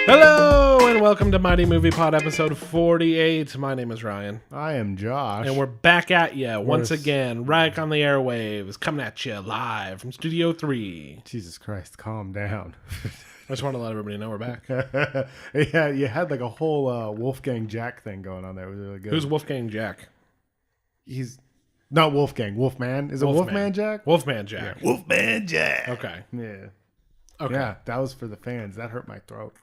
Hello and welcome to Mighty Movie Pod episode 48. My name is Ryan. I am Josh. And we're back at you once again, right on the airwaves, coming at you live from Studio 3. Jesus Christ, calm down. I just want to let everybody know we're back. Yeah, you had like a whole Wolfgang Jack thing going on there. It was really good. Who's Wolfgang Jack? He's not Wolfgang, Wolfman. Is it Wolfman Jack? Wolfman Jack. Yeah. Wolfman Jack. Okay. Yeah. Okay. Yeah, that was for the fans. That hurt my throat.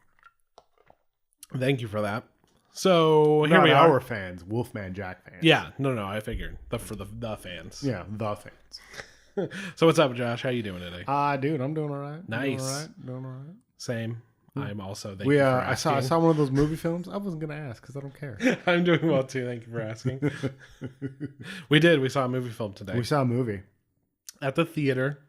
Thank you for that. So here Not we are. our fans, Wolfman Jack fans. Yeah. No, I figured. For the fans. Yeah, the fans. So what's up, Josh? How you doing today? Dude, I'm doing all right. Nice. Doing all right. Same. I'm also. Thank you for I asking. saw one of those movie films. I wasn't gonna ask because I don't care. I'm doing well too. Thank you for asking. We did. We saw a movie film today We saw a movie. at the theater.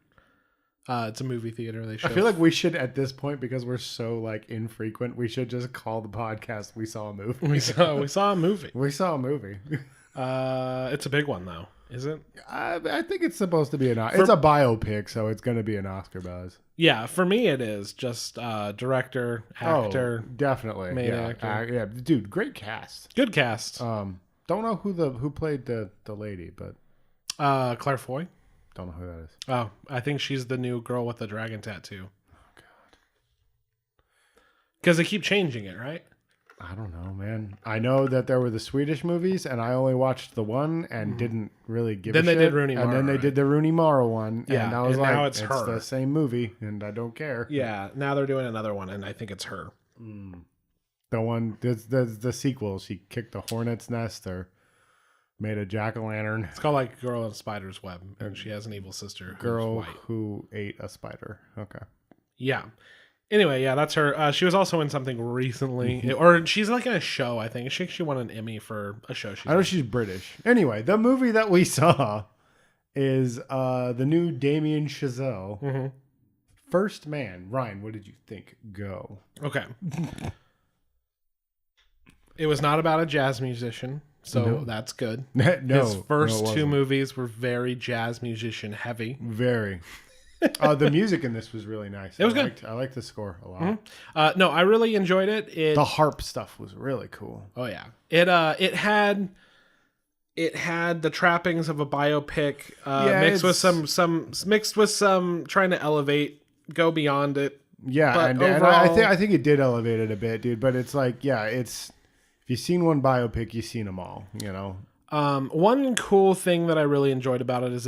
It's a movie theater. They show. I feel like we should, at this point, because we're so like infrequent, we should just call the podcast "We Saw a Movie." we saw a movie. We saw a movie. It's a big one though, is it? I think it's supposed to be it's a biopic, so it's going to be an Oscar buzz. Yeah, for me it is just director, actor, definitely, main yeah, actor. yeah, dude, great cast. Good cast. Don't know who played the lady, but Claire Foy. don't know who that is. Oh, I think she's the new girl with the dragon tattoo. Oh God, because they keep changing it, right? I don't know, man. I know that there were the Swedish movies, and I only watched the one and didn't really give. Then a they shit. did Rooney and Mara, then they right? did the Rooney Mara one, Yeah, and I was and like, now it's her. the same movie, and I don't care. Yeah. Now they're doing another one, and I think it's her. The one, the sequel. She kicked a hornet's nest or made a jack-o'-lantern. It's called like Girl in Spider's Web, and she has an evil sister who's Girl white. who ate a spider. Okay. Yeah. Anyway, yeah, that's her. She was also in something recently, or she's like in a show. I think she won an Emmy for a show. I know she's British. Anyway, the movie that we saw is the new Damien Chazelle, First Man. Ryan, what did you think? Go. Okay. It was not about a jazz musician, so that's good. No, His first no, it two wasn't. movies were very jazz musician heavy. Very. The music in this was really nice. It was good. I liked the score a lot. No, I really enjoyed it. The harp stuff was really cool. Oh yeah. It had the trappings of a biopic, mixed with some trying to elevate, go beyond it. Yeah, But and overall- I think it did elevate it a bit, dude. But it's like, yeah, it's if you've seen one biopic, you've seen them all. You know. One cool thing that I really enjoyed about it is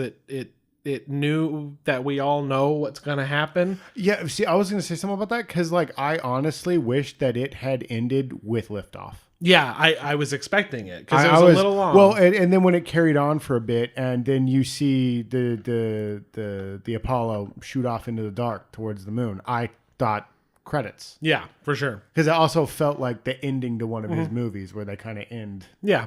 it knew that we all know what's going to happen. Yeah, see, I was going to say something about that because, like, I honestly wish that it had ended with liftoff. Yeah, I was expecting it because it was a little long. Well, and then when it carried on for a bit, and then you see the Apollo shoot off into the dark towards the moon, I thought credits. Yeah, for sure. Because it also felt like the ending to one of his movies where they kind of end. Yeah.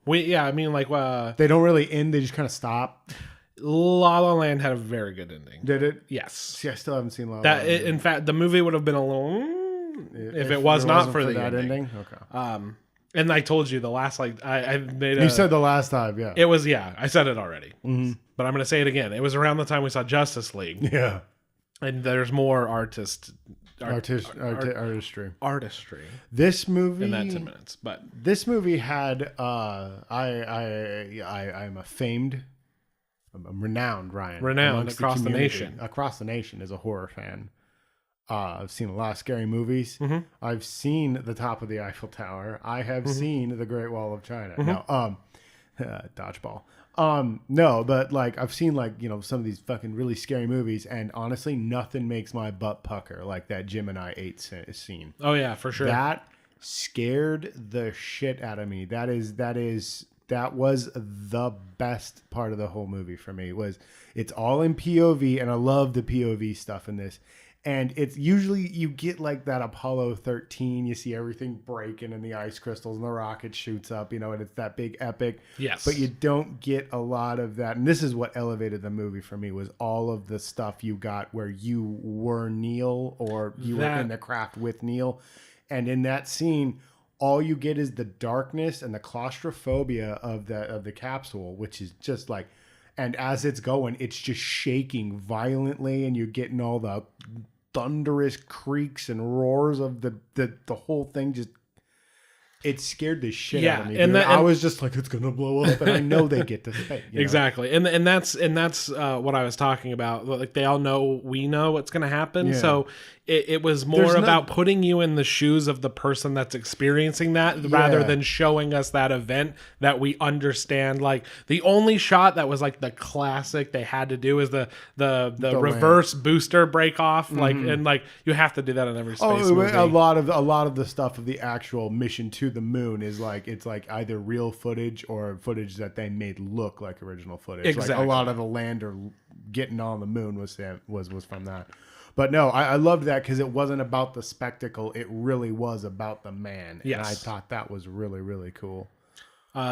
I mean, like, They don't really end, they just kind of stop. La La Land had a very good ending. Did it? Yes. See, I still haven't seen La La That Land. in fact, the movie would have been a little if it was not wasn't for the that ending. Okay. And I told you the last I made a. You said the last time, yeah. It was I said it already, but I'm going to say it again. It was around the time we saw Justice League, Yeah. and there's more artistry. This movie In that 10 minutes, but This movie had I'm renowned, Ryan. Renowned amongst across the community. nation. Across the nation as a horror fan. I've seen a lot of scary movies. I've seen the top of the Eiffel Tower. I have seen the Great Wall of China. No, dodgeball. No, but like I've seen some of these fucking really scary movies, and honestly, nothing makes my butt pucker like that Gemini 8 scene. oh yeah, for sure. That scared the shit out of me. That was the best part of the whole movie for me. It's all in POV, and I love the POV stuff in this. And it's usually you get like that Apollo 13, you see everything breaking and the ice crystals and the rocket shoots up, and it's that big epic. Yes. But you don't get a lot of that. And this is what elevated the movie for me, was all of the stuff you got where you were Neil or you were in the craft with Neil. And in that scene, all you get is the darkness and the claustrophobia of the capsule, which is just like, and as it's going, it's just shaking violently, and you're getting all the thunderous creaks and roars of the whole thing just. It scared the shit out of me. And I was just like, it's gonna blow up, and I know they get to space. Exactly, and that's what I was talking about. Like they all know, we know what's gonna happen. Yeah. So it was more about putting you in the shoes of the person that's experiencing that, rather than showing us that event that we understand. Like the only shot that was like the classic they had to do is the reverse booster break off. Like and like you have to do that in every space movie. A lot of the stuff of the actual mission to the moon is like it's like either real footage or footage that they made look like original footage. Exactly. Like a lot of the lander getting on the moon was from that. But no, I loved that because it wasn't about the spectacle. It really was about the man. Yes. And I thought that was really, really cool.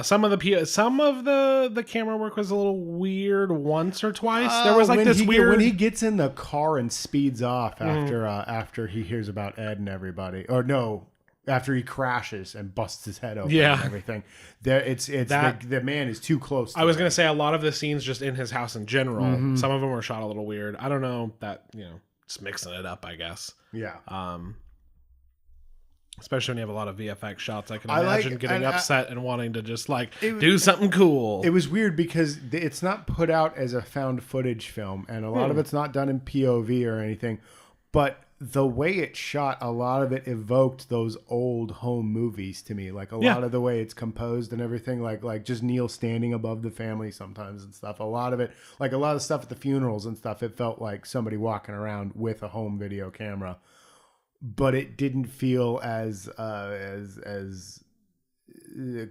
Some of the camera work was a little weird once or twice. There was like this weird when he gets in the car and speeds off after he hears about Ed and everybody. Or no, after he crashes and busts his head open and everything. The man is too close. I was going to say a lot of the scenes just in his house in general. Some of them were shot a little weird. I don't know that, just mixing it up, I guess. Yeah. Especially when you have a lot of VFX shots. I can imagine getting upset and wanting to just do something cool. It was weird because it's not put out as a found footage film, and a lot of it's not done in POV or anything, but the way it's shot, a lot of it evoked those old home movies to me. Like a lot of the way it's composed and everything, like just Neil standing above the family sometimes and stuff. A lot of it, like a lot of stuff at the funerals and stuff, it felt like somebody walking around with a home video camera, but it didn't feel as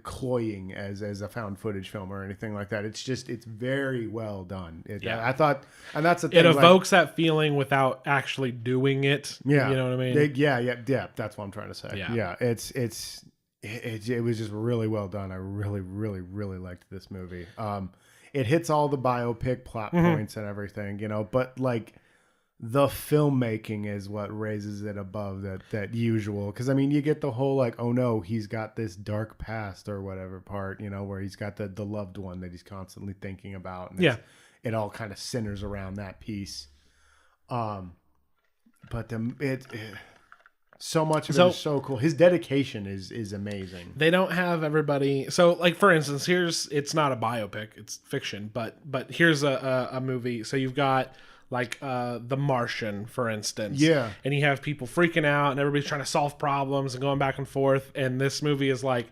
cloying as a found footage film or anything like that. It's very well done. I thought, and that's the thing. It evokes that feeling without actually doing it. Yeah, you know what I mean. Yeah. That's what I'm trying to say. Yeah. It was just really well done. I really, really, really liked this movie. It hits all the biopic plot points and everything, but like. The filmmaking is what raises it above that usual. Because, I mean, you get the whole, like, oh, no, he's got this dark past or whatever part, where he's got the loved one that he's constantly thinking about. And it all kind of centers around that piece. But so much of it is so cool. His dedication is amazing. They don't have everybody. So, like, for instance, it's not a biopic. It's fiction. But here's a movie. So you've got... like The Martian, for instance. Yeah. And you have people freaking out and everybody's trying to solve problems and going back and forth. And this movie is like,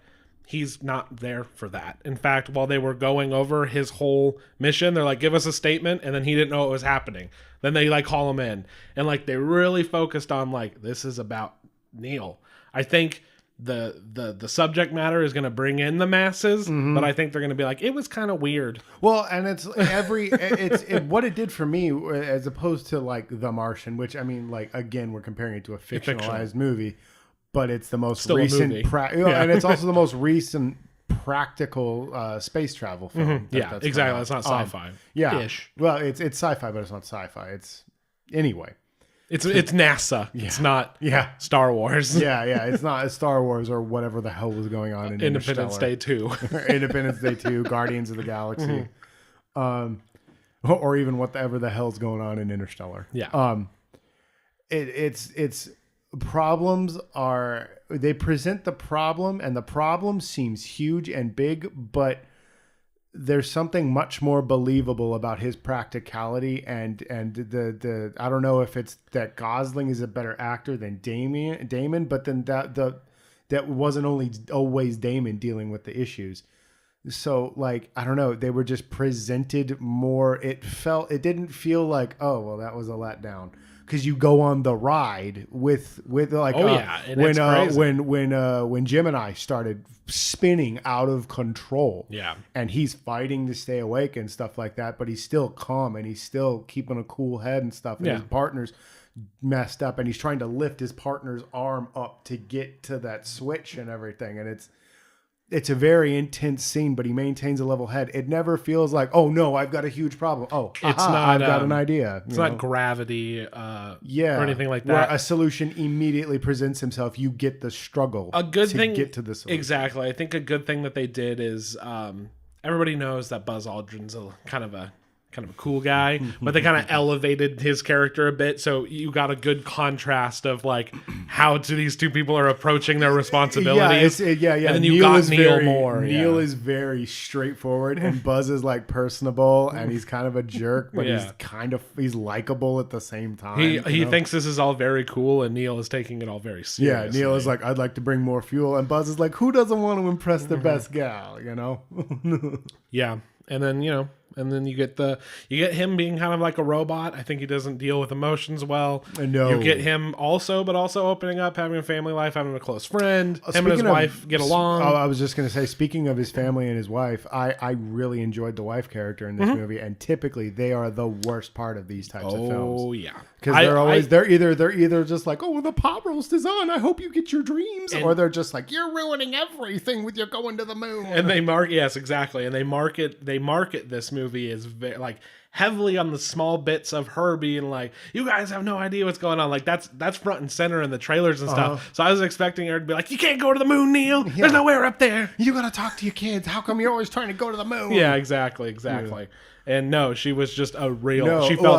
he's not there for that. In fact, while they were going over his whole mission, they're like, give us a statement. And then he didn't know what was happening. Then they call him in. And they really focused on this is about Neil. I think the subject matter is going to bring in the masses, but I think they're going to be like, it was kind of weird. Well, and it's what it did for me, as opposed to The Martian, which, I mean, again, we're comparing it to a fictionalized movie, but it's the most recent, and it's also the most recent practical space travel film. That's exactly. It's not sci-fi. Ish. Well, it's sci-fi, but it's not sci-fi. It's anyway. It's NASA. Yeah. It's not Star Wars. It's not Star Wars or whatever the hell was going on in Independence Day 2. Independence Day 2, Guardians of the Galaxy. Or even whatever the hell's going on in Interstellar. Yeah. It's problems are, they present the problem and the problem seems huge and big, but there's something much more believable about his practicality and the I don't know if it's that Gosling is a better actor than Damon, but then that wasn't always Damon dealing with the issues. So I don't know, they were just presented more. It didn't feel like, oh well, that was a letdown. Because you go on the ride with when Gemini started spinning out of control, and he's fighting to stay awake and stuff like that, but he's still calm and he's still keeping a cool head and stuff. And his partner's messed up, and he's trying to lift his partner's arm up to get to that switch and everything, and it's a very intense scene, but he maintains a level head. It never feels like, oh no, I've got a huge problem. Oh, it's not. I've got an idea. It's not Gravity, or anything like that. Where a solution immediately presents himself. You get the struggle. A good thing get to the solution. Exactly. I think a good thing that they did is everybody knows that Buzz Aldrin's a kind of a kind of a cool guy, but they kind of elevated his character a bit. So you got a good contrast of like how these two people are approaching their responsibilities. And then you got Neil more. Neil is very straightforward, and Buzz is like personable, and he's kind of a jerk, but he's likable at the same time. He thinks this is all very cool, and Neil is taking it all very seriously. Yeah, Neil is like, I'd like to bring more fuel, and Buzz is like, who doesn't want to impress their best gal, you know? Yeah. And then, you get him being kind of like a robot. I think he doesn't deal with emotions well. No. You get him also opening up, having a family life, having a close friend. Him and his wife get along. I was just going to say, speaking of his family and his wife, I really enjoyed the wife character in this movie, and typically they are the worst part of these types of films. Oh yeah, because they're either just like, oh, well, the pot roast is on, I hope you get your dreams, or they're just like, you're ruining everything with your going to the moon. And they market this movie as like heavily on the small bits of her being like, you guys have no idea what's going on. Like that's front and center in the trailers and stuff. So I was expecting her to be like, you can't go to the moon, Neil. There's nowhere up there. You got to talk to your kids. How come you're always trying to go to the moon? Yeah, exactly. Yeah. And no, she was just she felt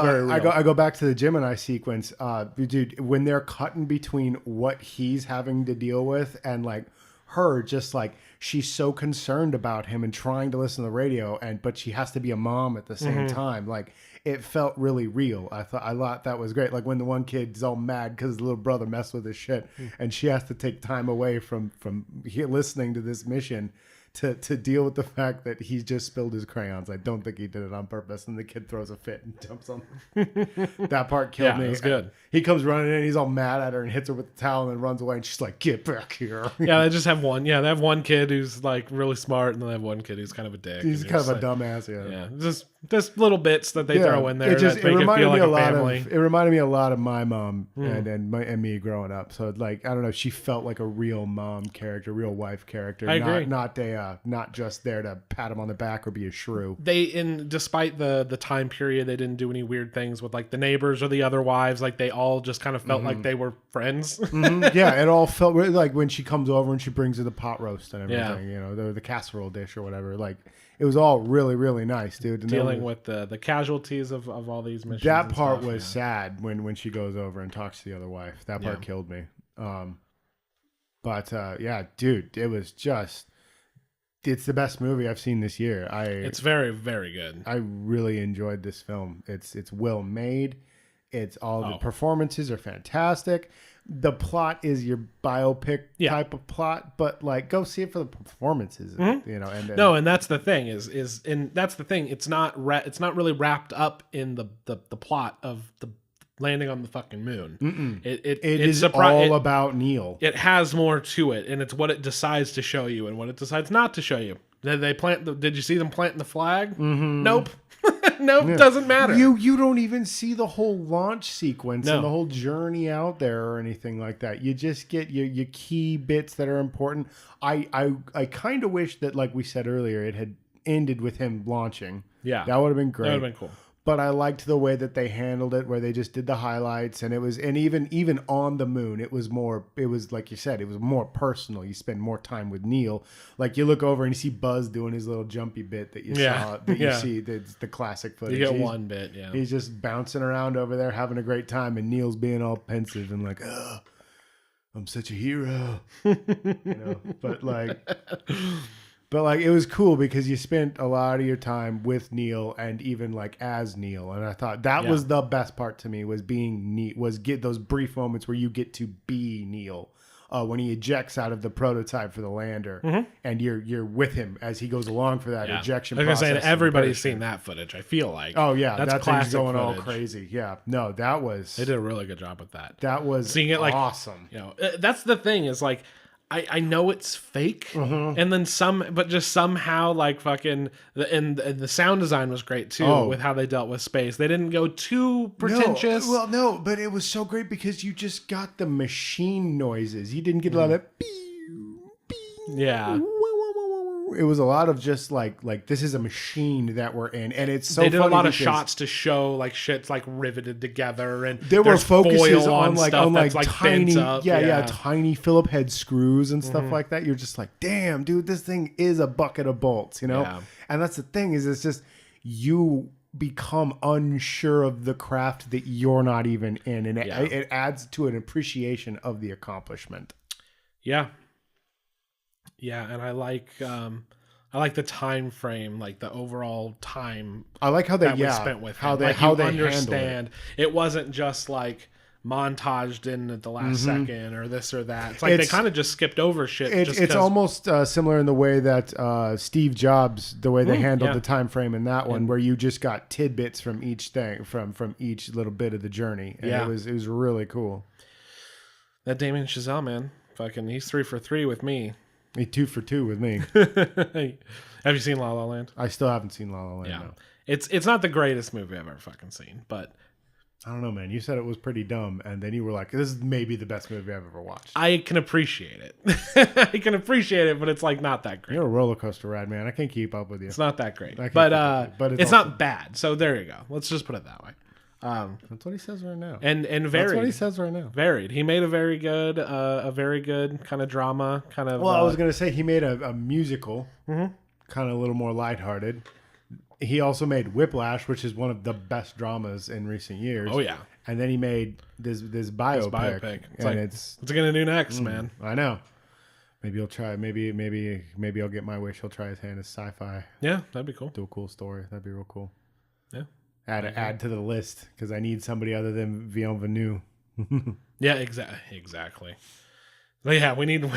very real. I go back to the Gemini sequence. Dude, when they're cutting between what he's having to deal with and like her just like, she's so concerned about him and trying to listen to the radio, but she has to be a mom at the same time. Like, it felt really real. I thought that was great. Like when the one kid's all mad because his little brother messed with his shit, and she has to take time away from listening to this mission to deal with the fact that he just spilled his crayons. I don't think he did it on purpose, and the kid throws a fit and jumps on him. That part killed me. It was good. He comes running in, he's all mad at her and hits her with the towel and then runs away, and she's like, get back here. Yeah, they just have one. Yeah, they have one kid who's like really smart, and then they have one kid who's kind of a dick. He's kind of a dumbass, Yeah, just little bits that they throw in there. It reminded me a lot of my mom and me growing up. So like, I don't know, she felt like a real mom character, real wife character. I agree. Not just there to pat him on the back or be a shrew. Despite the time period, they didn't do any weird things with like the neighbors or the other wives. Like they all just kind of felt like they were friends. Yeah, it all felt like when she comes over and she brings her the pot roast and everything, you know, the casserole dish or whatever. Like it was all really, really nice, dude. And dealing with the casualties of all these missions. That part was sad when she goes over and talks to the other wife. That part killed me. But dude, it was just. It's the best movie I've seen this year. It's very, very good. I really enjoyed this film. It's well made. It's the performances are fantastic. The plot is your biopic type of plot, but like go see it for the performances, you know. And that's the thing that's the thing. It's not really wrapped up in the plot of the landing on the fucking moon. It is all about Neil. It has more to it, and it's what it decides to show you and what it decides not to show you. Did you see them planting the flag? Nope. Nope, doesn't matter. You don't even see the whole launch sequence and the whole journey out there or anything like that. You just get your key bits that are important. I kind of wish that, like we said earlier, it had ended with him launching. Yeah. That would have been great. That would have been cool. But I liked the way that they handled it, where they just did the highlights, and even on the moon, it was like you said, it was more personal. You spend more time with Neil. Like you look over and you see Buzz doing his little jumpy bit that you saw, you see the classic footage. You get one bit, yeah. He's just bouncing around over there having a great time, and Neil's being all pensive and like, oh, I'm such a hero, you know. But like it was cool because you spent a lot of your time with Neil and even like as Neil, and I thought that was the best part to me was get those brief moments where you get to be Neil when he ejects out of the prototype for the lander, and you're with him as he goes along for that ejection process. I was gonna say everybody's seen that footage. I feel like that thing's going all footage. Crazy. Yeah, no, they did a really good job with that. That was seeing it like awesome. You know, that's the thing is like. I know it's fake, and then just somehow like fucking the sound design was great too with how they dealt with space. They didn't go too pretentious. No, but it was so great because you just got the machine noises. You didn't get a lot of it was a lot of just like this is a machine that we're in, and it's so. They did a lot of shots to show like shit's like riveted together, and there were focuses on tiny, tiny Phillip head screws and stuff like that. You're just like, damn, dude, this thing is a bucket of bolts, you know. Yeah. And that's the thing is, it's just you become unsure of the craft that you're not in, and it adds to an appreciation of the accomplishment. Yeah, and I like the time frame, like the overall time. I like how we spent with how they understand it wasn't just like montaged in at the last second or this or that. It's like they kind of just skipped over shit. It's almost similar in the way that Steve Jobs, the way they handled the time frame in that one, where you just got tidbits from each thing, from each little bit of the journey. And it was really cool. That Damien Chazelle, man, fucking, he's 3 for 3 with me. He's 2 for 2 with me. Have you seen La La Land? I still haven't seen La La Land. Yeah, no. It's not the greatest movie I've ever fucking seen, but. I don't know, man. You said it was pretty dumb, and then you were like, this is maybe the best movie I've ever watched. I can appreciate it. I can appreciate it, but it's like not that great. You're a roller coaster ride, man. I can't keep up with you. It's not that great. But it's not bad. So there you go. Let's just put it that way. That's what he says right now. And varied. That's what he says right now. Varied. He made a very good kind of drama, kind of. Well, I was going to say he made a musical, kind of a little more lighthearted. He also made Whiplash, which is one of the best dramas in recent years. Oh yeah. And then he made this biopic. It's like, what's he gonna do next, man? I know. Maybe he'll try. Maybe I'll get my wish. He'll try his hand at sci-fi. Yeah, that'd be cool. Do a cool story. That'd be real cool. Yeah. Add to the list because I need somebody other than Villeneuve. Yeah, exactly. But yeah, we need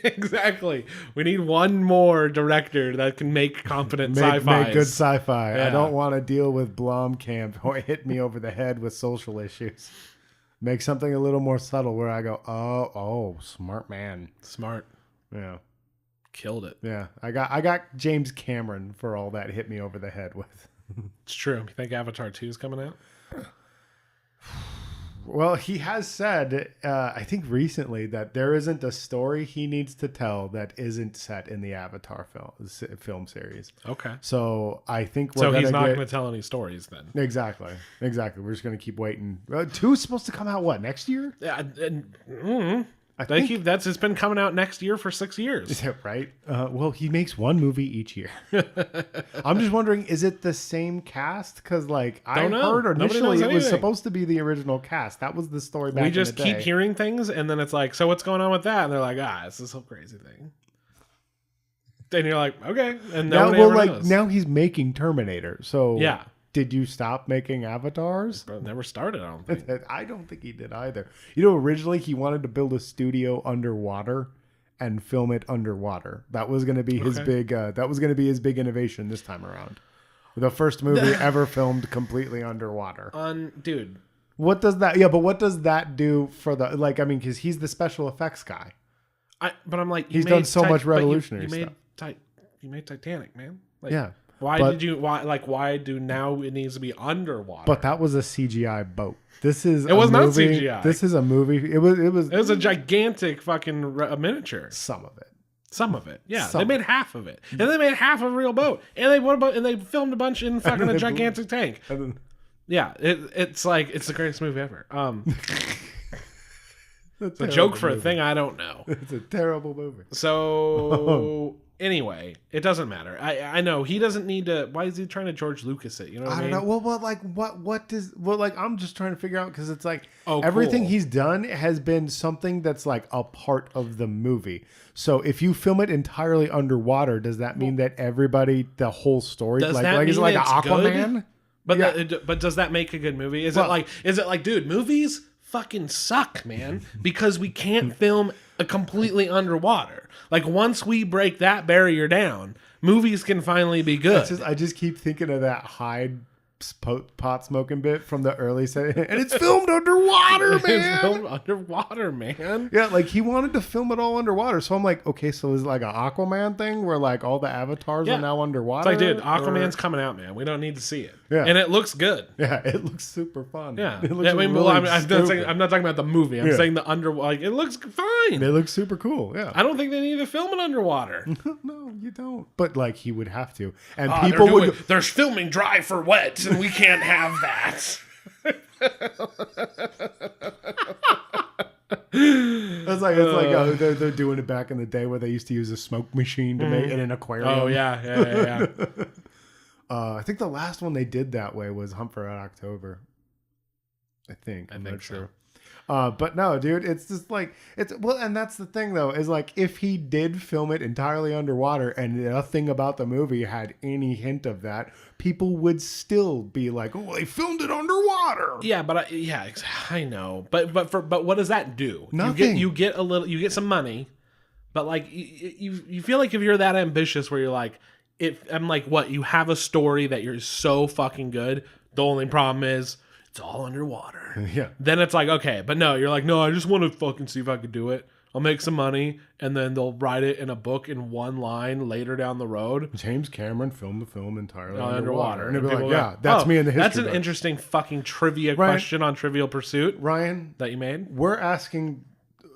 exactly. We need one more director that can make competent sci-fi. Make good sci-fi. Yeah. I don't want to deal with Blomkamp or hit me over the head with social issues. Make something a little more subtle where I go, oh, smart man. Smart. Yeah. Killed it. Yeah. I got James Cameron for all that hit me over the head with. It's true. You think Avatar 2 is coming out? Well, he has said, I think recently, that there isn't a story he needs to tell that isn't set in the Avatar film series. Okay. So I think he's not going to tell any stories then. Exactly. We're just going to keep waiting. 2 is supposed to come out, what, next year? Yeah. It's been coming out next year for 6 years. Is that right? Well, he makes one movie each year. I'm just wondering, is it the same cast? Because, I heard initially it was supposed to be the original cast. That was the story back in the day. We just keep hearing things, and then it's like, so what's going on with that? And they're like, it's this whole crazy thing. Then you're like, okay. And now he's making Terminator. So yeah. Did you stop making avatars? Bro, never started, I don't think. I don't think he did either. Originally he wanted to build a studio underwater and film it underwater. That was going to be his big. That was going to be his big innovation this time around. The first movie ever filmed completely underwater. Dude, what does that? Yeah, but what does that do for the because he's the special effects guy. But I'm like, he's done so much revolutionary stuff. You made Titanic, man. Yeah. Why do now it needs to be underwater? But that was a CGI boat. This is it was not CGI. This is a movie. It was a gigantic fucking miniature. Some of it. Yeah. They made half of it. And they made half a real boat. And they filmed a bunch in fucking a gigantic tank. Yeah, it's the greatest movie ever. It's a joke for a thing I don't know. It's a terrible movie. So anyway, it doesn't matter. I know he doesn't need to. Why is he trying to George Lucas it? You know what I mean? Don't know. Well, I'm just trying to figure out because it's like everything he's done has been something that's like a part of the movie. So if you film it entirely underwater, does that mean that the whole story, is it like an Aquaman? Good? But does that make a good movie? Is it like, dude, movies fucking suck, man, because we can't film a completely underwater. Like once we break that barrier down, movies can finally be good. I just keep thinking of that Hyde pot smoking bit from the early set, and it's filmed underwater, man. It's filmed underwater, man. Yeah, like he wanted to film it all underwater. So I'm like, okay, so is it like an Aquaman thing where like all the avatars are now underwater? It's like, dude, Aquaman's coming out, man. We don't need to see it. Yeah, and it looks good. Yeah, it looks super fun. Yeah, it looks I'm not talking about the movie. I'm saying the it looks fine. It looks super cool. Yeah, I don't think they need to film it underwater. No, you don't. But like he would have to, and people they're filming dry for wet. And we can't have that. It's like they're doing it back in the day where they used to use a smoke machine to make in an aquarium. Oh yeah. I think the last one they did that way was Hunt for Red October. I think. I'm not sure. But no, dude, it's just like and that's the thing though, is like if he did film it entirely underwater and nothing about the movie had any hint of that, people would still be like, "Oh, they filmed it underwater." Yeah, but I know. But what does that do? Nothing. You get some money, but like you feel like if you're that ambitious where you're like, I'm like, what, you have a story that you're so fucking good. The only problem is it's all underwater. Yeah. Then it's like, okay, but no, you're like, no, I just want to fucking see if I could do it. I'll make some money, and then they'll write it in a book in one line later down the road. James Cameron filmed the film entirely underwater. And they'll be like, yeah, that's me in the history That's an book. interesting fucking trivia question on Trivial Pursuit. Ryan, that you made? We're asking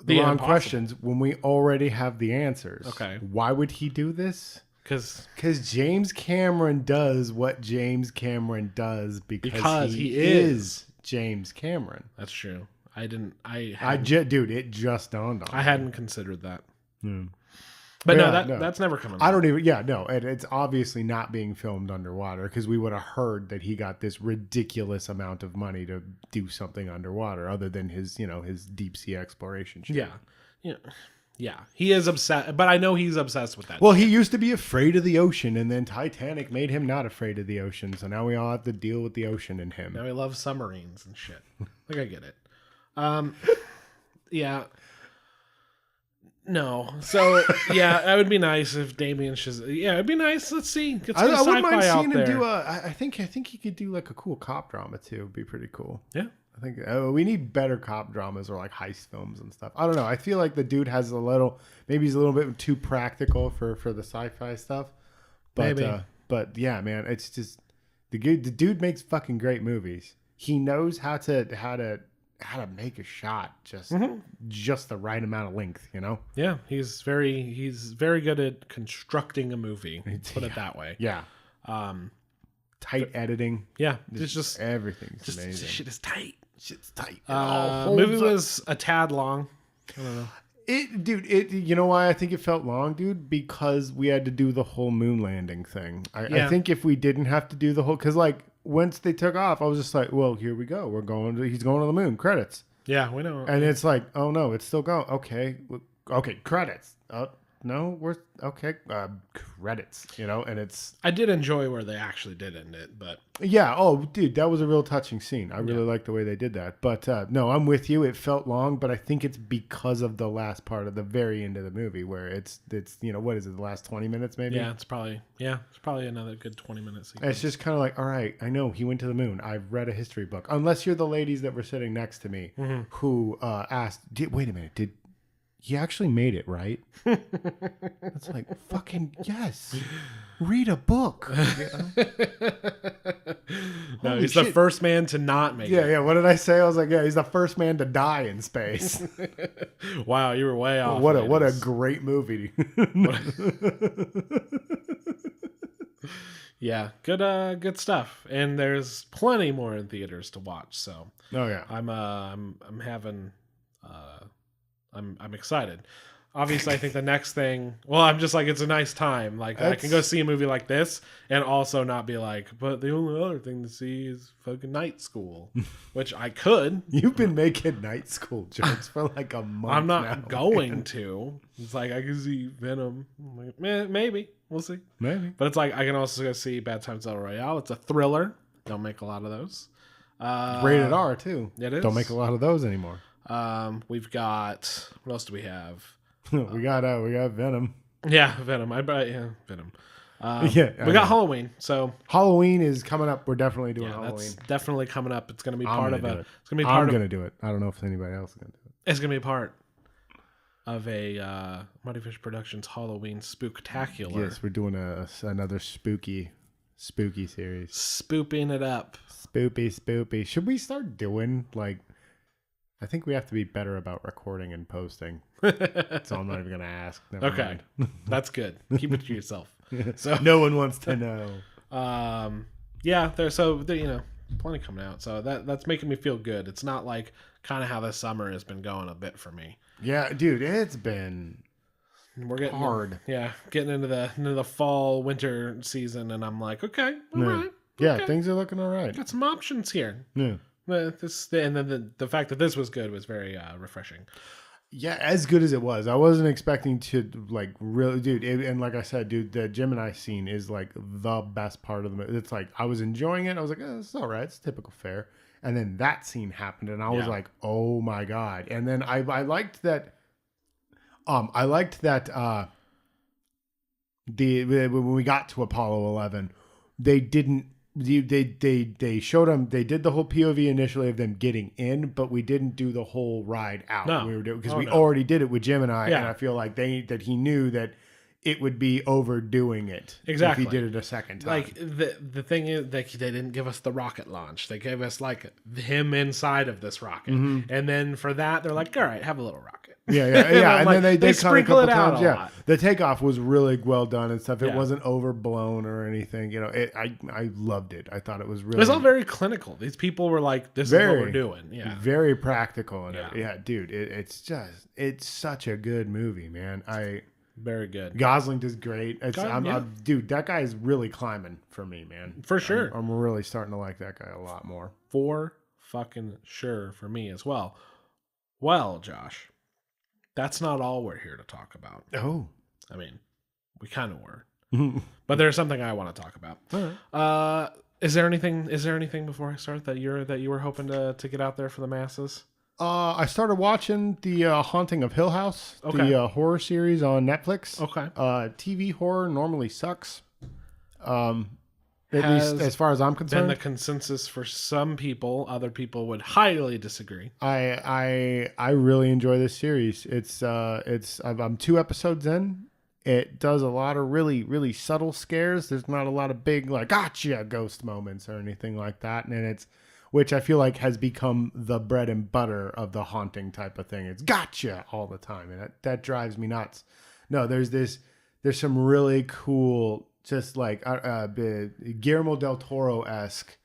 the wrong questions when we already have the answers. Okay. Why would he do this? Because James Cameron does what James Cameron does because he is James Cameron. That's true. Dude, it just dawned on me. I hadn't considered that. But no, that's never coming up. I don't even, it's obviously not being filmed underwater because we would have heard that he got this ridiculous amount of money to do something underwater other than his deep sea exploration shit. Yeah, he is obsessed, but I know he's obsessed with that. Well, he used to be afraid of the ocean, and then Titanic made him not afraid of the ocean, so now we all have to deal with the ocean in him. Now he loves submarines and shit. Like, I get it. Yeah. No. So, yeah, it would be nice if Damien Chazelle... Yeah, it'd be nice. Let's see. Get some I wouldn't mind sci-fi seeing out him there. do I think he could do like a cool cop drama, too. It'd be pretty cool. Yeah. I think we need better cop dramas or like heist films and stuff. I don't know. I feel like the dude has maybe he's a little bit too practical for the sci-fi stuff. But, maybe. But yeah, man, it's just the dude makes fucking great movies. He knows how to make a shot just the right amount of length, you know? Yeah, he's very good at constructing a movie. Put it that way. Yeah. Tight editing. Yeah, it's just everything's amazing. Shit is tight. Shit's tight. Movie was a tad long. I don't know. You know why I think it felt long, dude? Because we had to do the whole moon landing thing. I think if we didn't have to do the whole, because like once they took off, I was just like, well, here we go. He's going to the moon. Credits. Yeah, we know. And it's like, oh no, it's still going. Okay, credits. No, we're okay. Credits, and it's. I did enjoy where they actually did end it, but yeah. Oh, dude, that was a real touching scene. I really liked the way they did that. But no, I'm with you. It felt long, but I think it's because of the last part of the very end of the movie where it's what is it? The last 20 minutes maybe. Yeah, it's probably another good 20 minutes. It's just kind of like, all right, I know he went to the moon. I've read a history book. Unless you're the ladies that were sitting next to me who asked, wait a minute, did he actually made it, right? It's like, fucking yes. Read a book. No, he's the first man to not make it. Yeah. What did I say? I was like, yeah, he's the first man to die in space. Wow, you were way off. What a great movie. Yeah, good stuff. And there's plenty more in theaters to watch. So, oh yeah, I'm excited. Obviously, I think the next thing. Well, I'm just like, it's a nice time. Like, I can go see a movie like this and also not be like, but the only other thing to see is fucking Night School, which I could. You've been making Night School jokes for like a month. I'm not going to. It's like I can see Venom. I'm like, maybe we'll see. Maybe, but it's like I can also go see Bad Times El Royale. It's a thriller. Don't make a lot of those. Rated R too. It is. Don't make a lot of those anymore. We've got, what else do we have? we got Venom. Yeah, Venom. Venom. We got Halloween. So Halloween is coming up. We're definitely doing Halloween. That's definitely coming up. It's going to be part of a. It's going to be part. I'm going to do it. I don't know if anybody else is going to do it. It's going to be a part of a Mighty Fish Productions Halloween Spooktacular. Yes, we're doing another spooky series. Spooping it up. Spoopy. Should we start doing like? I think we have to be better about recording and posting. So I'm not even going to ask. Never mind. That's good. Keep it to yourself. So no one wants to know. Yeah, there's plenty coming out. So that's making me feel good. It's not like kind of how this summer has been going a bit for me. Yeah, dude, it's been We're getting hard. Getting into the fall winter season, and I'm like, okay, all right. Yeah, okay. Things are looking all right. Got some options here. Yeah. And then the fact that this was good was very refreshing. Yeah, as good as it was. I wasn't expecting to like really, dude. And like I said, dude, the Gemini scene is like the best part of the movie. It's like I was enjoying it. I was like, it's all right. It's typical fare. And then that scene happened, and I was like, oh my god. And then I liked that. I liked that. When we got to Apollo 11, they didn't. They showed them. They did the whole POV initially of them getting in, but we didn't do the whole ride out. No, we were doing because already did it with Gemini, and I feel like he knew that it would be overdoing it exactly if he did it a second time. Like the thing is, they didn't give us the rocket launch. They gave us like him inside of this rocket, and then for that they're like, all right, have a little rocket. Yeah. And like, then they sprinkle it out times. A lot. The takeoff was really well done and stuff. It wasn't overblown or anything. You know, I loved it. I thought it was really. It was all very clinical. These people were like, "This is what we're doing." Yeah, very practical and dude. It's such a good movie, man. Very good. Gosling does great. Dude, that guy is really climbing for me, man. For sure. I'm really starting to like that guy a lot more. For fucking sure for me as well. Well, Josh, that's not all we're here to talk about. Oh. I mean, we kind of were. But there's something I want to talk about. All right. Is there anything before I start that you were hoping to get out there for the masses? I started watching the Haunting of Hill House, the horror series on Netflix. Okay. TV horror normally sucks. At least as far as I'm concerned. Been the consensus for some people. Other people would highly disagree. I really enjoy this series. I'm 2 episodes in. It does a lot of really, really subtle scares. There's not a lot of big like gotcha ghost moments or anything like that, and which I feel like has become the bread and butter of the haunting type of thing. It's gotcha all the time, and that drives me nuts. No, there's some really cool, just like Guillermo del Toro-esque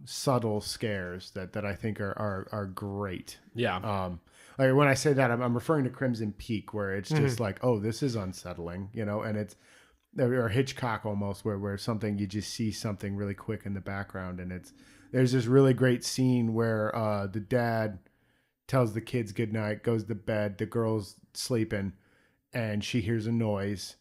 subtle scares that I think are great. Yeah. Like when I say that, I'm referring to Crimson Peak, where it's just like, oh, this is unsettling, you know, and it's or Hitchcock almost, where something you just see something really quick in the background, and there's this really great scene where the dad tells the kids goodnight, goes to bed, the girl's sleeping, and she hears a noise,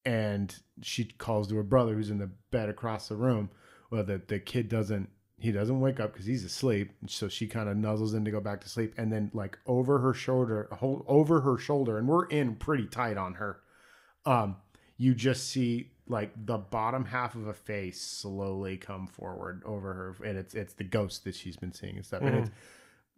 and she calls to her brother who's in the bed across the room. Well, the kid doesn't wake up because he's asleep, so she kind of nuzzles in to go back to sleep, and then like over her shoulder, and we're in pretty tight on her. You just see like the bottom half of a face slowly come forward over her, and it's the ghost that she's been seeing and stuff. And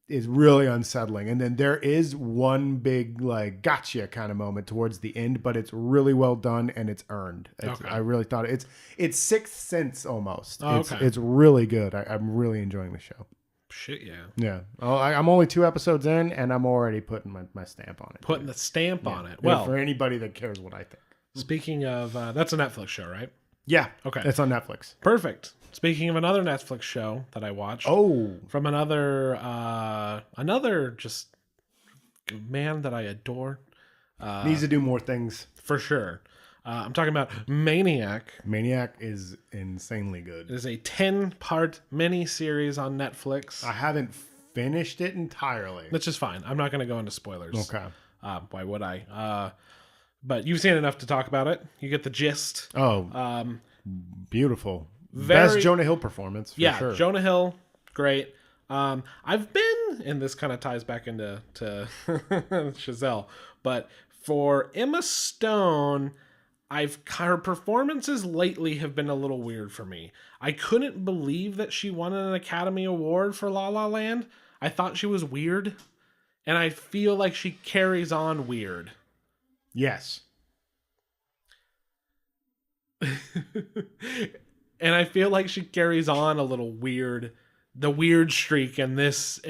it's really unsettling. And then there is one big like gotcha kind of moment towards the end, but it's really well done and it's earned. I really thought it's Sixth Sense almost. It's really good. I'm really enjoying the show. Shit, yeah. Yeah. I'm only 2 episodes in, and I'm already putting my stamp on it. Putting the stamp on it. Well, for anybody that cares what I think. Speaking of, that's a Netflix show, right? Yeah. Okay. It's on Netflix. Perfect. Speaking of another Netflix show that I watched. Oh. From another just man that I adore. Needs to do more things. For sure. I'm talking about Maniac. Maniac is insanely good. It is a 10-part mini-series on Netflix. I haven't finished it entirely. Which is fine. I'm not going to go into spoilers. Okay. Why would I? But you've seen enough to talk about it. You get the gist. Oh, beautiful. Best Jonah Hill performance, for sure. Jonah Hill, great. I've been, and this kind of ties back into Chazelle, but for Emma Stone, her performances lately have been a little weird for me. I couldn't believe that she won an Academy Award for La La Land. I thought she was weird, and I feel like she carries on weird. Yes. And I feel like she carries on a little weird, the weird streak in this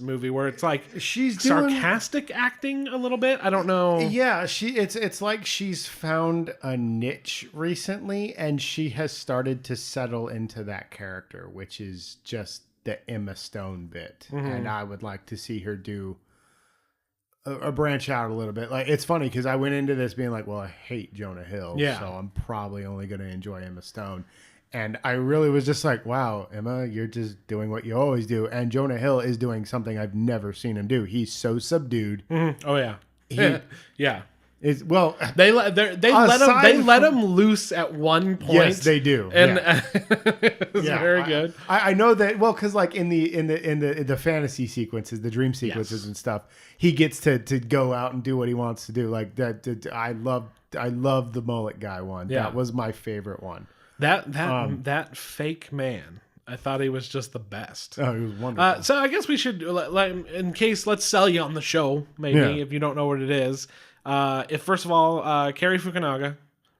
movie where it's like she's sarcastic acting a little bit. I don't know. Yeah, it's like she's found a niche recently, and she has started to settle into that character, which is just the Emma Stone bit. And I would like to see her do branch out a little bit. Like, it's funny because I went into this being like, well, I hate Jonah Hill, so I'm probably only going to enjoy Emma Stone. And I really was just like, wow, Emma, you're just doing what you always do. And Jonah Hill is doing something I've never seen him do. He's so subdued. Mm-hmm. Oh yeah, yeah. Is well, they let him loose at one point. Yes, they do, and it's very good. I know that well because like in the fantasy sequences, the dream sequences and stuff, he gets to go out and do what he wants to do. Like that, I love the mullet guy one. Yeah. That was my favorite one. That fake man. I thought he was just the best. Oh, he was wonderful. So I guess we should, in case, let's sell you on the show, maybe, if you don't know what it is. If first of all, Cary Fukunaga,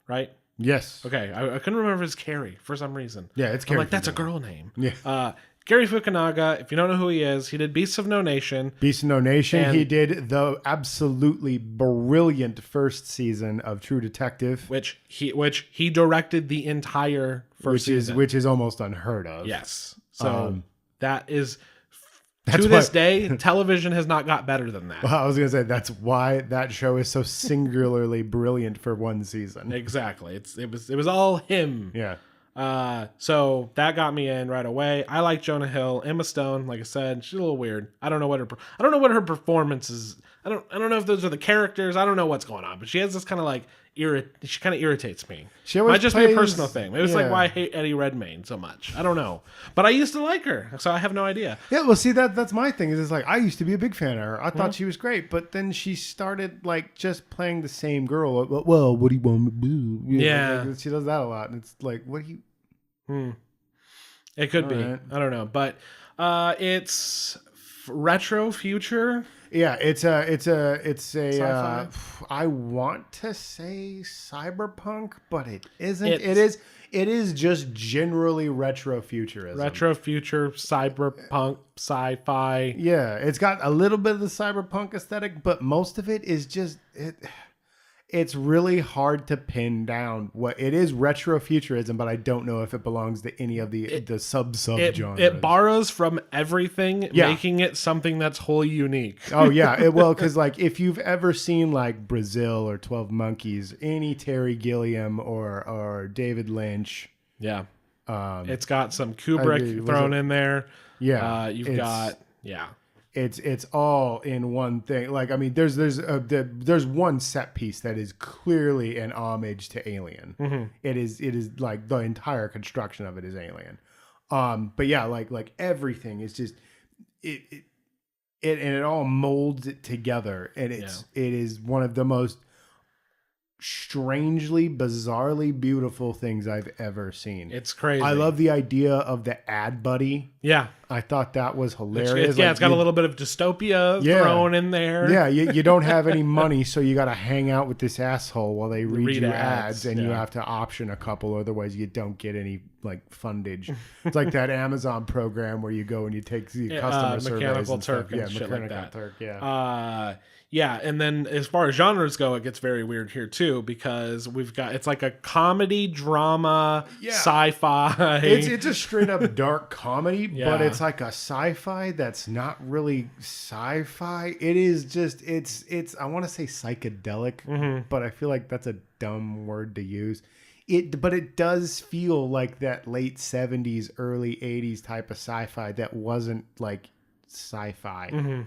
right? Yes. Okay, I couldn't remember if it's Cary for some reason. Yeah, it's Cary. I'm like, that's a girl name. Yeah. Cary Fukunaga, if you don't know who he is, he did Beasts of No Nation. Beasts of No Nation. He did the absolutely brilliant first season of True Detective, which he directed the entire first season, which is almost unheard of. Yes. So that is. To this day, television has not got better than that. Well, I was going to say that's why that show is so singularly brilliant for one season. Exactly. It was all him. Yeah. So that got me in right away. I like Jonah Hill. Emma Stone, like I said, she's a little weird. I don't know what her performance is. I don't know if those are the characters. I don't know what's going on, but she has this kind of like she kind of irritates me. She always might just be a personal thing. Maybe it's like why I hate Eddie Redmayne so much. I don't know, but I used to like her, so I have no idea. Yeah, well, see that's my thing. Is it's like I used to be a big fan of her. I thought she was great, but then she started like just playing the same girl. Well, what do you want me to do? Like, she does that a lot, and it's like, what do you? It could be. Right. I don't know, but it's retro future. Yeah, it's a sci-fi? I want to say cyberpunk, but it isn't. It is just generally retro futurism. Retro future, cyberpunk, sci-fi. Yeah, it's got a little bit of the cyberpunk aesthetic, but most of it is just it's really hard to pin down what it is. Retro futurism, but I don't know if it belongs to any of the sub genres. It borrows from everything, making it something that's wholly unique. Oh yeah, well, because like if you've ever seen like Brazil or 12 Monkeys, any Terry Gilliam or David Lynch, it's got some Kubrick thrown in there. Yeah, you've got It's all in one thing. Like, I mean, there's one set piece that is clearly an homage to Alien. Mm-hmm. It is like the entire construction of it is Alien. But yeah, like everything is just it and it all molds it together, and it is one of the most strangely, bizarrely beautiful things I've ever seen. It's crazy. I love the idea of the ad buddy. Yeah. I thought that was hilarious. It's got a little bit of dystopia thrown in there. Yeah, you don't have any money, so you got to hang out with this asshole while they read you ads, and you have to option a couple, otherwise you don't get any like fundage. It's like that Amazon program where you go and you take the customer surveys. Mechanical Turk and shit like that. Turk, yeah, and then as far as genres go, it gets very weird here too, because it's like a comedy, drama, sci-fi. It's a straight up dark comedy, but it's like a sci-fi that's not really sci-fi. It is just it's I want to say psychedelic, but I feel like that's a dumb word to use. But it does feel like that late 70s, early 80s type of sci-fi that wasn't like sci-fi.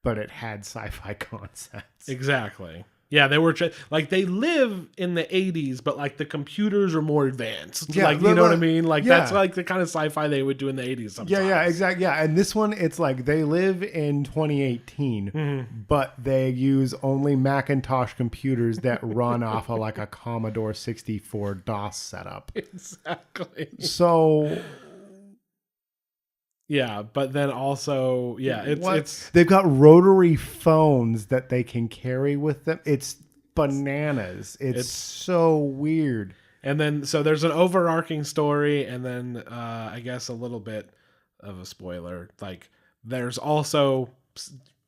But it had sci-fi concepts. Exactly. Yeah, they were they live in the 80s, but like the computers are more advanced. Yeah, like you know what I mean? Like that's like the kind of sci-fi they would do in the 80s sometimes. Yeah, exactly. Yeah, and this one it's like they live in 2018, but they use only Macintosh computers that run off of like a Commodore 64 DOS setup. Exactly. So yeah, but then also, it's they've got rotary phones that they can carry with them. It's bananas. It's so weird. And then so there's an overarching story, and then I guess a little bit of a spoiler. Like there's also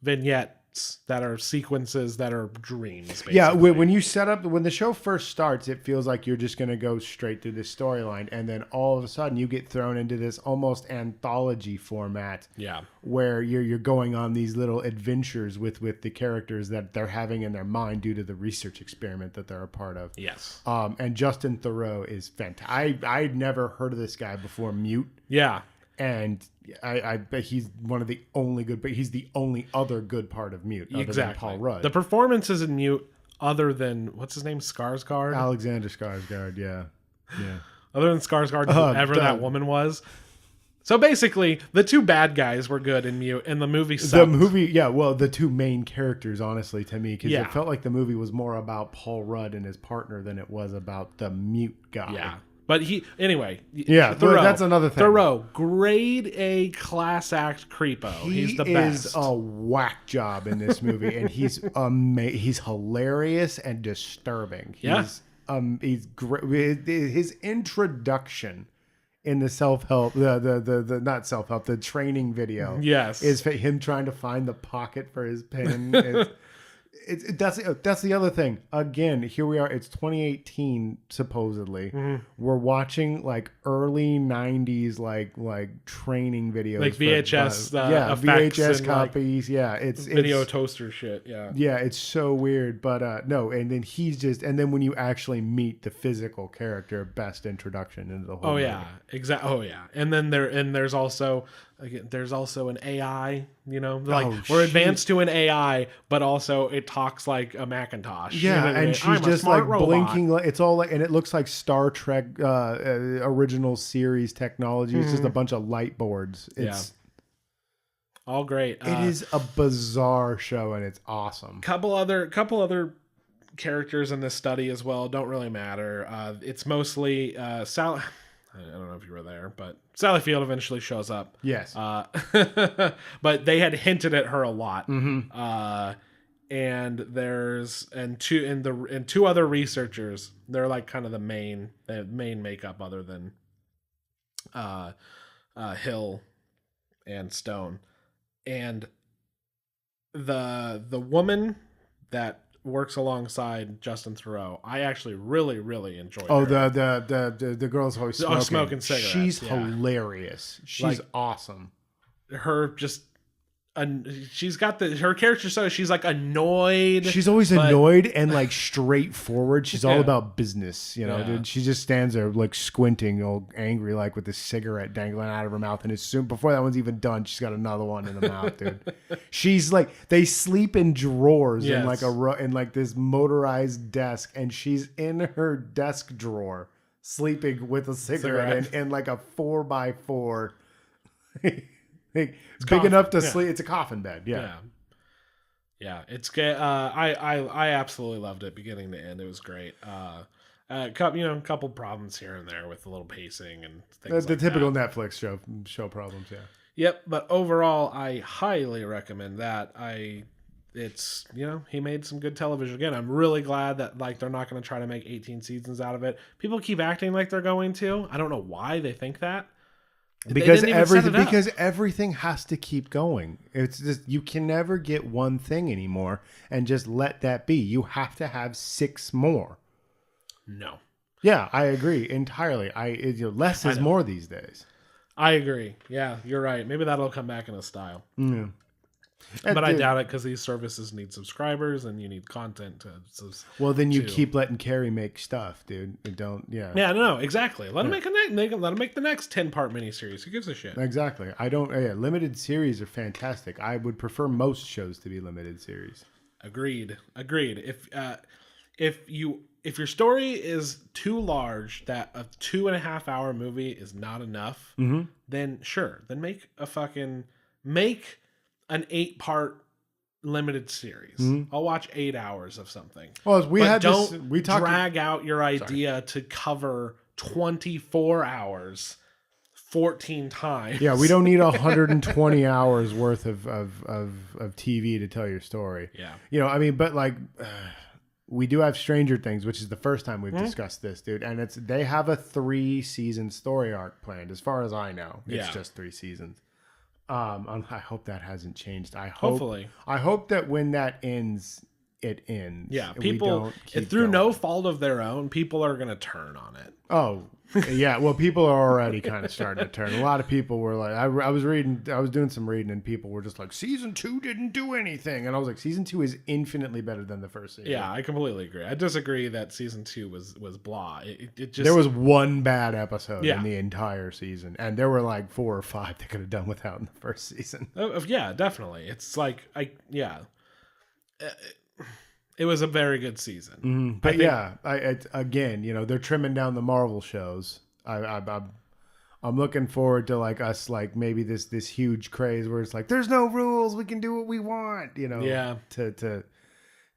vignette vignettes that are sequences that are dreams. Basically. Yeah, when the show first starts, it feels like you're just going to go straight through this storyline, and then all of a sudden you get thrown into this almost anthology format. Yeah, where you're going on these little adventures with the characters that they're having in their mind due to the research experiment that they're a part of. Yes. And Justin Theroux is fantastic. I'd never heard of this guy before Mute. Yeah. And I bet he's one of the only good, but he's the only other good part of Mute, other than Paul Rudd. The performances in Mute, other than what's his name, Skarsgård, Alexander Skarsgård, yeah. Other than Skarsgård, whoever that woman was. So basically, the two bad guys were good in Mute, and the movie sucked. The two main characters, honestly, to me, because it felt like the movie was more about Paul Rudd and his partner than it was about the Mute guy. Yeah. But Theroux, that's another thing. Theroux, grade A class act creepo. He's the best. He's a whack job in this movie, and he's he's hilarious and disturbing. He's great. His introduction in the self-help, the not self-help, the training video. Yes, is him trying to find the pocket for his pen. That's the other thing. Again, here we are. It's 2018 supposedly. Mm-hmm. We're watching like early 90s like training videos, like VHS, VHS copies. Like, it's video toaster shit. Yeah, it's so weird. But no, and then when you actually meet the physical character, best introduction into the whole. Yeah, exactly. Oh yeah, and then there's also an AI. We're advanced to an AI, but also it talks like a Macintosh. Yeah, and she's just like robot. Blinking. It's all like, and it looks like Star Trek original series technology. It's just a bunch of light boards. It's all great. It is a bizarre show, and it's awesome. Couple other characters in this study as well don't really matter. It's mostly Sally. I don't know if you were there, but Sally Field eventually shows up. Yes. But they had hinted at her a lot. Mm-hmm. And there's two other researchers. They're like kind of the main makeup other than Hill and Stone. And the woman that works alongside Justin Theroux, I actually really, really enjoyed her. The girl's always smoking cigarettes. She's hilarious. She's awesome. Her just... she's got her character, so she's like annoyed. She's always annoyed and like straightforward. She's all about business, dude. She just stands there like squinting, all angry, like with the cigarette dangling out of her mouth. And as soon before that one's even done, she's got another one in the mouth, dude. She's like, they sleep in drawers in like in like this motorized desk, and she's in her desk drawer sleeping with a cigarette in like a 4x4. It's big enough to sleep. It's a coffin bed. Yeah. It's good. I absolutely loved it, beginning to end. It was great. A couple problems here and there with a little pacing and things. The typical Netflix show problems. Yeah. Yep. But overall, I highly recommend that. It's he made some good television. Again, I'm really glad that like they're not going to try to make 18 seasons out of it. People keep acting like they're going to. I don't know why they think that. Because everything has to keep going. It's just, you can never get one thing anymore and just let that be. You have to have 6 more. No. Yeah, I agree entirely. Less is more these days. I agree. Yeah, you're right. Maybe that'll come back in a style. Yeah. But I doubt it, because these services need subscribers and you need content to. Well, then you keep letting Carrie make stuff, dude. You don't. Yeah. Yeah. No. Exactly. Let them make the next 10-part miniseries. Who gives a shit? Exactly. I don't. Yeah. Limited series are fantastic. I would prefer most shows to be limited series. Agreed. If your story is too large that a 2.5-hour movie is not enough, then sure. Then make an 8-part limited series. I'll watch 8 hours of something. Well, don't drag out your idea to cover 24 hours 14 times. Yeah, we don't need 120 hours worth of TV to tell your story. Yeah. But like we do have Stranger Things, which is the first time we've discussed this, dude. And they have a 3-season story arc planned, as far as I know. It's just 3 seasons. I hope that hasn't changed. Hopefully. I hope that when that ends, it ends. Yeah, people, through no fault of their own, people are going to turn on it. Oh, yeah. Well, people are already kind of starting to turn. A lot of people were like, I was doing some reading, and people were just like, season 2 didn't do anything. And I was like, season 2 is infinitely better than the first season. Yeah, I completely agree. I disagree that season 2 was blah. It just... There was one bad episode in the entire season, and there were like 4 or 5 they could have done without in the first season. Yeah, definitely. It's like, it was a very good season. Mm-hmm. But again, they're trimming down the Marvel shows. I'm looking forward to like us, like maybe this huge craze where it's like, there's no rules, we can do what we want. Yeah. To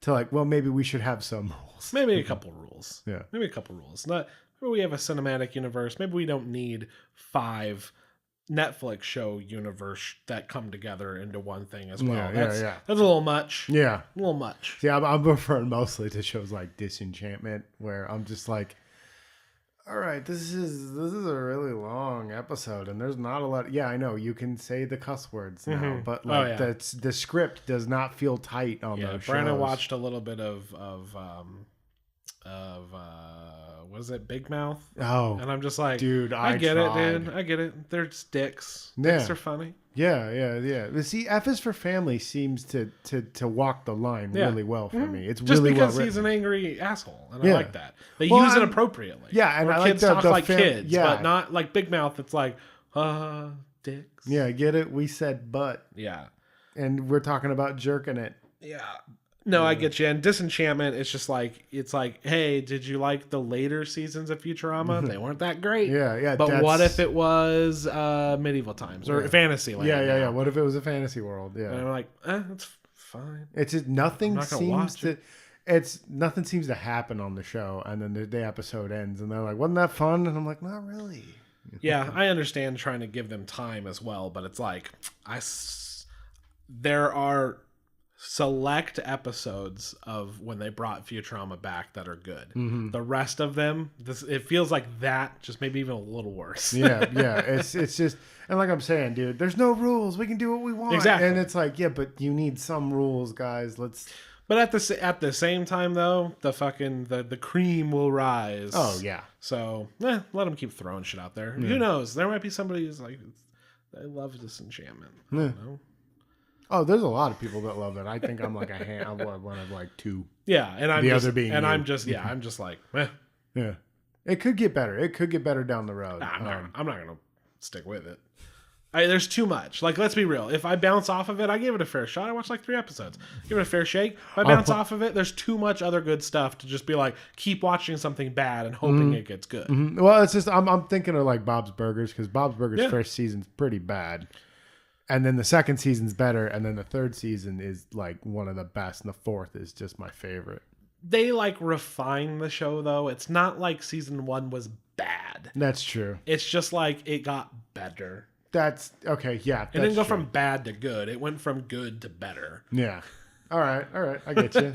like, well, maybe we should have some rules. Maybe a couple rules. Yeah. Maybe a couple rules. Maybe we have a cinematic universe. Maybe we don't need 5 Netflix show universe that come together into one thing as well. That's a little much. Yeah. A little much. See, I'm referring mostly to shows like Disenchantment, where I'm just like, all right, this is a really long episode, and there's not a lot. Yeah, I know you can say the cuss words now, but like the script does not feel tight on those shows. Brandon watched a little bit of what is it, Big Mouth? Oh, and I'm just like, dude, I get it, dude. I get it. They're dicks. Dicks are funny. Yeah. But see, F is for Family seems to walk the line really well for me. It's just really because well he's an angry asshole, and I like that. They use it appropriately. Yeah, and I kids like talk like kids, but not like Big Mouth. It's like, dicks. Yeah, get it? We said butt. Yeah, and we're talking about jerking it. Yeah. No, I get you. And Disenchantment, it's just like, hey, did you like the later seasons of Futurama? They weren't that great. Yeah. But what if it was medieval times or fantasy land? Yeah. What if it was a fantasy world? Yeah. And I'm like, that's fine. It's just nothing seems to happen on the show, and then the episode ends, and they're like, wasn't that fun? And I'm like, not really. Yeah, I understand trying to give them time as well, but it's like, there are select episodes of when they brought Futurama back that are good. Mm-hmm. The rest of them, it feels like that, just maybe even a little worse. Yeah. It's just, and like I'm saying, dude, there's no rules. We can do what we want. Exactly. And it's like, yeah, but you need some rules, guys. But at the same time, though, the cream will rise. Oh yeah. So let them keep throwing shit out there. Yeah. Who knows? There might be somebody who's like, I love Disenchantment. I don't know. Oh, there's a lot of people that love it. I think I'm like one of like 2. Yeah, and I'm just like, eh. Yeah. It could get better. It could get better down the road. I'm not gonna stick with it. There's too much. Like, let's be real. If I bounce off of it, I gave it a fair shot. I watched like 3 episodes. Give it a fair shake. If I bounce off of it, there's too much other good stuff to just be like, keep watching something bad and hoping it gets good. Mm-hmm. Well, it's just I'm thinking of like Bob's Burgers, because Bob's Burgers' first season's pretty bad. And then the second season's better, and then the third season is like one of the best, and the fourth is just my favorite. They like refine the show, though. It's not like season 1 was bad. That's true. It's just like it got better. That's okay. Yeah, it didn't go from bad to good. It went from good to better. Yeah. All right. I get you.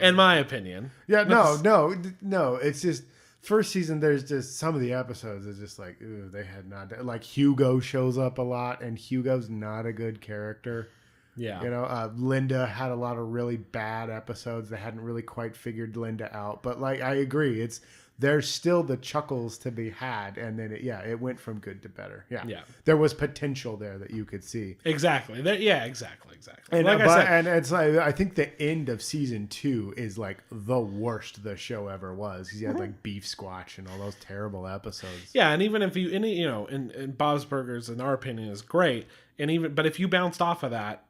In my opinion. Yeah. No. It's just. First season, there's just some of the episodes are just like, ooh, they had not, like Hugo shows up a lot, and Hugo's not a good character. Yeah. Linda had a lot of really bad episodes. They hadn't really quite figured Linda out, but like, I agree. There's still the chuckles to be had, and then it went from good to better. Yeah. There was potential there that you could see. Exactly. Exactly. And like I said, and it's like, I think the end of season 2 is like the worst the show ever was, because you had like Beef Squatch and all those terrible episodes. Yeah, and even if you, in Bob's Burgers, in our opinion, is great, but if you bounced off of that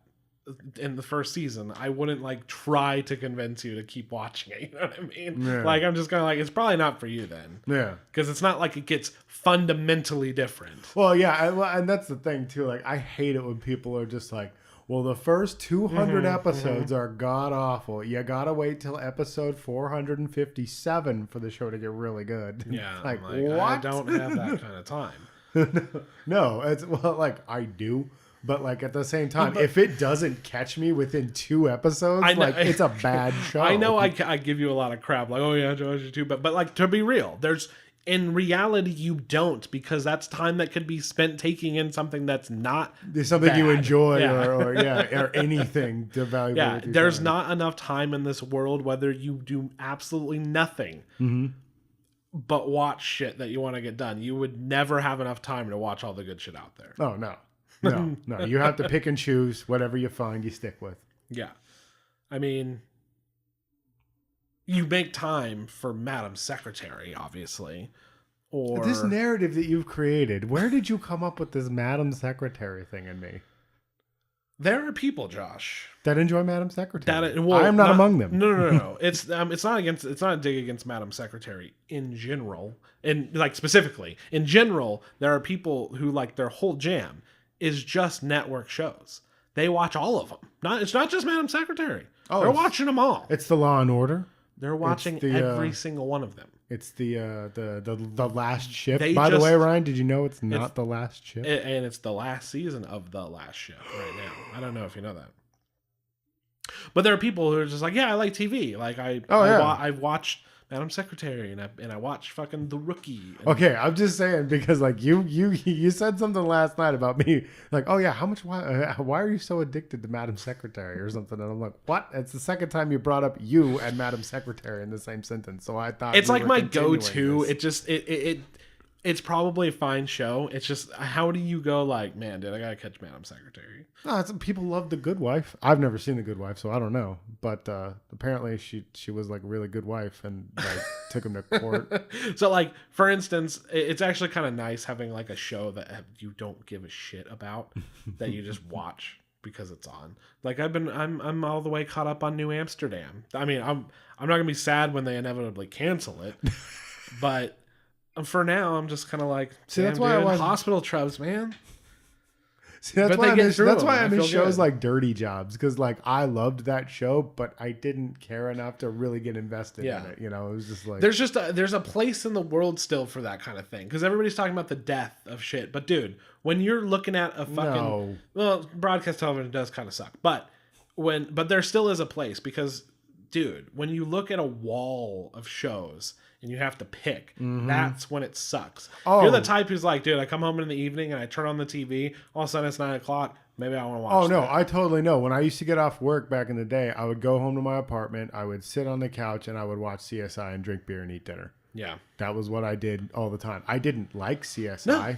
in the first season, I wouldn't like try to convince you to keep watching it. You know what I mean? Yeah. Like, I'm just kind of like, it's probably not for you then. Yeah. Because it's not like it gets fundamentally different. Well, yeah, and that's the thing too. Like, I hate it when people are just like, well, the first 200 episodes are god awful. You gotta wait till episode 457 for the show to get really good. Yeah. Like, what? I don't have that kind of time. No, it's like I do. But like at the same time, if it doesn't catch me within 2 episodes, like it's a bad show. I know I give you a lot of crap, like, oh yeah, Josh, too, but like, to be real, there's in reality, you don't, because that's time that could be spent taking in something that's not something bad. you enjoy or anything to valuable. Yeah, there's not enough time in this world, whether you do absolutely nothing but watch shit that you want to get done. You would never have enough time to watch all the good shit out there. Oh, no. You have to pick and choose. Whatever you find, you stick with. Yeah. I mean, you make time for Madam Secretary, obviously. Or this narrative that you've created, where did you come up with this Madam Secretary thing in me? There are people, Josh, that enjoy Madam Secretary. I am not among them. No. It's it's not a dig against Madam Secretary in general, and like specifically in general. There are people who like their whole jam is just network shows. They watch all of them. It's not just Madam Secretary. Oh, they're watching them all. It's the Law and Order. They're watching every single one of them. It's the Last Ship. By the way, Ryan, did you know it's not The Last Ship? And it's the last season of The Last Ship right now. I don't know if you know that. But there are people who are just like, yeah, I like TV. Like I've watched Madam Secretary and I watched fucking The Rookie. Okay, I'm just saying because like you said something last night about me, like, oh yeah, why are you so addicted to Madam Secretary or something? And I'm like, what? It's the second time you brought up you and Madam Secretary in the same sentence. So I thought it's like my go-to. It just it's probably a fine show. It's just, how do you go like, man, dude, I gotta catch Madam Secretary? No, people love The Good Wife. I've never seen The Good Wife, so I don't know. But apparently she was like a really good wife and like took him to court. So like, for instance, it's actually kind of nice having like a show that you don't give a shit about that you just watch because it's on. Like I'm all the way caught up on New Amsterdam. I mean, I'm not gonna be sad when they inevitably cancel it, but for now, I'm just kind of like, see, that's why I watch hospital tropes, man. See, that's why I miss shows like Dirty Jobs, because like I loved that show, but I didn't care enough to really get invested in it. You know, it was just like there's a place in the world still for that kind of thing, because everybody's talking about the death of shit. But dude, when you're looking at a fucking well, broadcast television does kind of suck, but there still is a place, because dude, when you look at a wall of shows and you have to pick, that's when it sucks. You're the type who's like, dude, I come home in the evening and I turn on the TV, all of a sudden it's 9 o'clock, maybe I want to watch no, I totally know. When I used to get off work back in the day, I would go home to my apartment, I would sit on the couch, and I would watch CSI and drink beer and eat dinner. Yeah. That was what I did all the time. I didn't like CSI.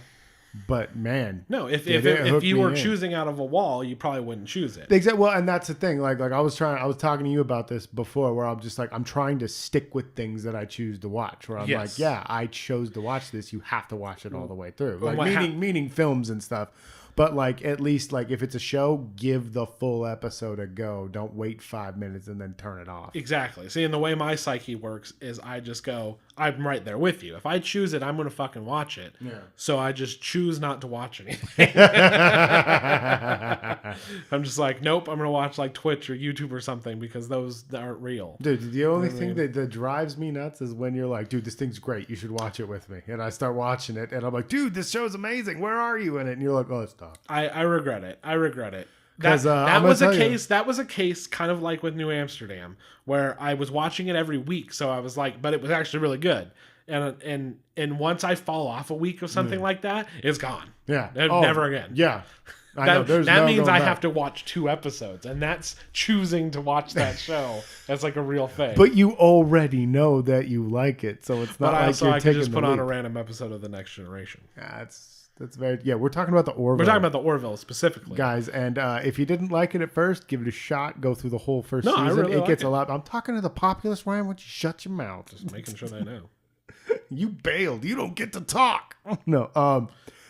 But man, no, if you were choosing out of a wall, you probably wouldn't choose it. Exactly. Well, and that's the thing. Like I was talking to you about this before, where I'm just like, I'm trying to stick with things that I choose to watch. Where I'm like, yeah, I chose to watch this. You have to watch it all the way through. Like meaning films and stuff. But like, at least like if it's a show, give the full episode a go. Don't wait 5 minutes and then turn it off. Exactly. See, and the way my psyche works is I just go, I'm right there with you. If I choose it, I'm going to fucking watch it. Yeah. So I just choose not to watch anything. I'm just like, nope, I'm going to watch like Twitch or YouTube or something, because those aren't real. Dude, the only thing that drives me nuts is when you're like, dude, this thing's great. You should watch it with me. And I start watching it and I'm like, dude, this show's amazing. Where are you in it? And you're like, oh, it's tough. I regret it. That was a case kind of like with New Amsterdam, where I was watching it every week, so I was like, but it was actually really good. And once I fall off a week of something like that, it's gone. Yeah. Never again. Yeah. That means I have to watch 2 episodes, and that's choosing to watch that show. That's like a real thing. But you already know that you like it, so it's not like you're taking the leap. I could just put on a random episode of The Next Generation. Yeah, that's very... Yeah, we're talking about the Orville. We're talking about the Orville specifically. Guys, and if you didn't like it at first, give it a shot. Go through the whole first season. It gets a lot... I'm talking to the populace, Ryan. Why don't you shut your mouth? Just making sure they know. You bailed. You don't get to talk. No,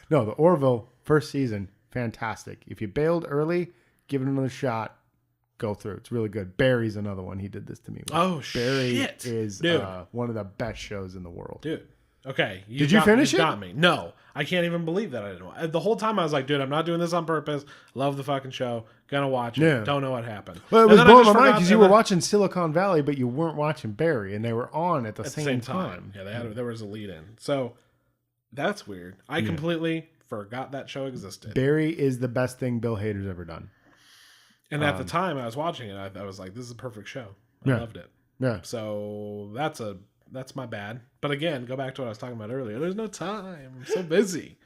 the Orville first season, fantastic. If you bailed early, give it another shot. Go through. It's really good. Barry's another one. He did this to me with. Oh, Barry shit. is one of the best shows in the world. Dude. Okay. Did you finish it? Got me. No. I can't even believe that I didn't. The whole time I was like, dude, I'm not doing this on purpose. Love the fucking show. Gonna watch it. Yeah. Don't know what happened. Well, it was blowing my mind because you were watching Silicon Valley, but you weren't watching Barry, and they were on at the same time. Yeah, there was a lead in. So that's weird. I completely forgot that show existed. Barry is the best thing Bill Hader's ever done. And at the time I was watching it, I was like, this is a perfect show. I loved it. Yeah. So that's a that's my bad. But again, go back to what I was talking about earlier. There's no time. I'm so busy.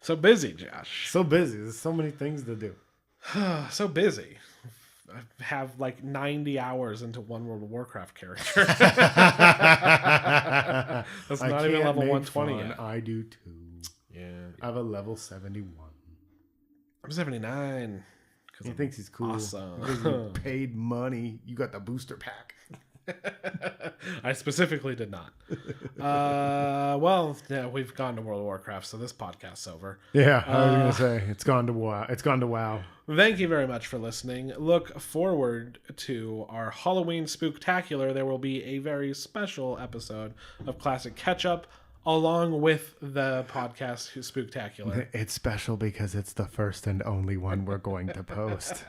So busy, Josh. So busy. There's so many things to do. So busy. I have like 90 hours into one World of Warcraft character. That's not even level 120 yet. I do too. Yeah. I have a level 71. I'm 79. He thinks he's cool. Awesome. Because you paid money. You got the booster pack. I specifically did not. Well, yeah, we've gone to World of Warcraft, so this podcast's over. Yeah, I was gonna say it's gone to WoW. It's gone to WoW. Thank you very much for listening. Look forward to our Halloween Spooktacular. There will be a very special episode of Classic Catch Up along with the podcast Spooktacular. It's special because it's the first and only one we're going to post.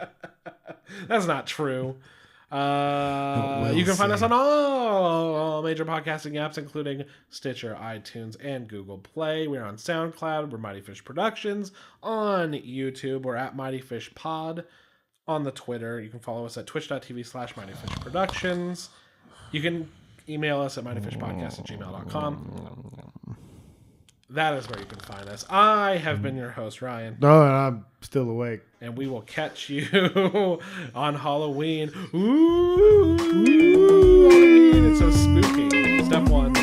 That's not true. You can find us on all major podcasting apps, including Stitcher, iTunes, and Google Play. We're on SoundCloud. We're Mighty Fish Productions. On YouTube, we're at Mighty Fish Pod. On the Twitter, you can follow us at twitch.tv/Mighty Fish Productions. You can email us at mightyfishpodcast@gmail.com. That is where you can find us. I have been your host, Ryan. No, and I'm still awake. And we will catch you on Halloween. Ooh, Halloween. It's so spooky. Step 1.